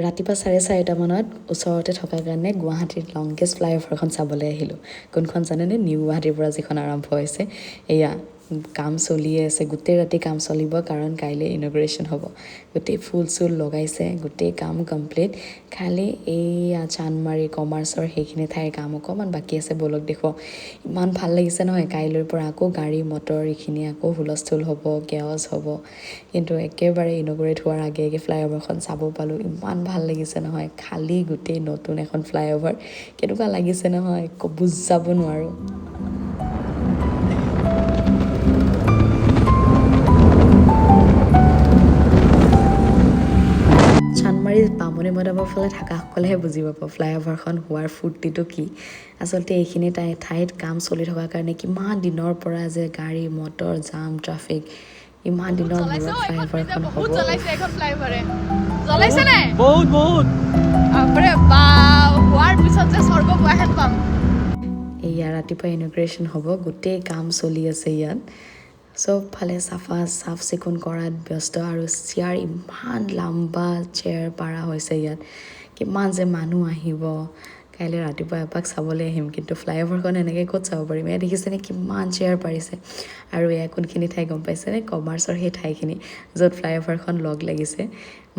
ৰাতিপুৱা 4:30 মানত ওচৰতে থকাৰ কাৰণে গুৱাহাটীৰ লংগেষ্ট ফ্লাইঅভাৰখন চাবলৈ আহিলোঁ কোনখন জানেনে নিউ গুৱাহাটীৰ পৰা যিখন আৰম্ভ হৈছে এয়া কাম চলিয়ে আছে গোটেই ৰাতি কাম চলিব কাৰণ কাইলৈ ইনগ্ৰেশ্যন হ'ব গোটেই ফুল চুল লগাইছে গোটেই কাম কমপ্লিট খালি এইয়া চানমাৰী কমাৰ্চৰ সেইখিনি ঠাইৰ কাম অকণমান বাকী আছে বলক দেখুৱাওঁ ইমান ভাল লাগিছে নহয় কাইলৈৰ পৰা আকৌ গাড়ী মটৰ এইখিনি আকৌ হুলস্থুল হ'ব কেঅছ হ'ব কিন্তু একেবাৰে ইনগ্ৰেট হোৱাৰ আগে আগে ফ্লাইঅভাৰখন চাব পালোঁ ইমান ভাল লাগিছে নহয় খালী গোটেই নতুন এখন ফ্লাইঅভাৰ কেনেকুৱা লাগিছে নহয় বুজাব নোৱাৰোঁ চানমাৰীৰ বামুণী মৈদামৰ ফালে থকাসকলেহে বুজি পাব ফ্লাইঅভাৰখন হোৱাৰ ফূৰ্তিটো কি আচলতে এইখিনি ঠাইত কাম চলি থকাৰ কাৰণে কিমান দিনৰ পৰা যে গাড়ী মটৰ জাম ট্ৰাফিক ইমান দিনৰ মূৰত ফ্লাইঅভাৰখন হ'ব এয়া ৰাতিপুৱা ইনগ্ৰেশ্যন হ'ব গোটেই কাম চলি আছে ইয়াত চবফালে চাফ চিকুণ কৰাত ব্যস্ত আৰু চেয়াৰ ইমান লাম্বা চেয়াৰ পাৰা হৈছে ইয়াত কিমান যে মানুহ আহিব কাইলৈ ৰাতিপুৱা এপাক চাবলৈ আহিম কিন্তু ফ্লাইঅভাৰখন এনেকৈ ক'ত চাব পাৰিম এয়া দেখিছেনে কিমান চেয়াৰ পাৰিছে আৰু এয়া কোনখিনি ঠাই গম পাইছেনে কমাৰ্চৰ সেই ঠাইখিনি য'ত ফ্লাইঅভাৰখন লগ লাগিছে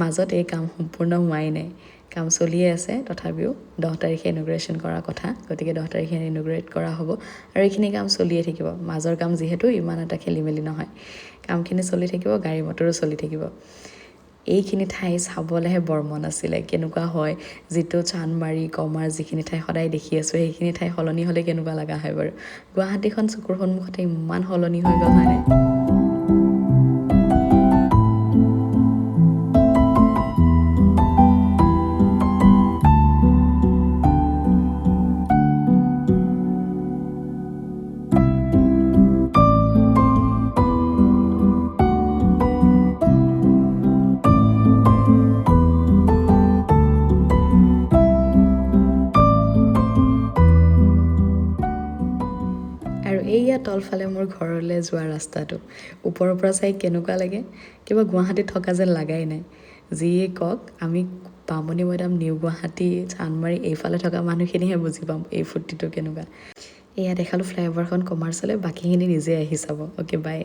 মাজত এই কাম সম্পূৰ্ণ হোৱাই নাই কাম চলিয়ে আছে তথাপিও 10 তাৰিখে ইনগ্ৰেশ্যন কৰাৰ কথা গতিকে 10 তাৰিখে ইনগ্ৰেট কৰা হ'ব আৰু এইখিনি কাম চলিয়ে থাকিব মাজৰ কাম যিহেতু ইমান এটা খেলি মেলি নহয় কামখিনি চলি থাকিব গাড়ী মটৰো চলি থাকিব এইখিনি ঠাই চাবলৈহে বৰ মন আছিলে কেনেকুৱা হয় যিটো চানমাৰী কমাৰ যিখিনি ঠাই সদায় দেখি আছোঁ সেইখিনি ঠাই সলনি হ'লে কেনেকুৱা লগা হয় বাৰু গুৱাহাটীখন চকুৰ সন্মুখতে ইমান সলনি হৈ গ'ল হয়নে আৰু এইয়া তলফালে মোৰ ঘৰলৈ যোৱা ৰাস্তাটো ওপৰৰ পৰা চাই কেনেকুৱা লাগে কিবা গুৱাহাটীত থকা যেন লাগাই নাই যিয়ে কওক আমি বামুণী মৈদাম নিউ গুৱাহাটী চানমাৰী এইফালে থকা মানুহখিনিহে বুজি পাম এই ফূৰ্তিটো কেনেকুৱা এয়া দেখালোঁ ফ্লাইঅভাৰখন কমাৰ্চলৈ বাকীখিনি নিজে আহি চাব অ'কে বাই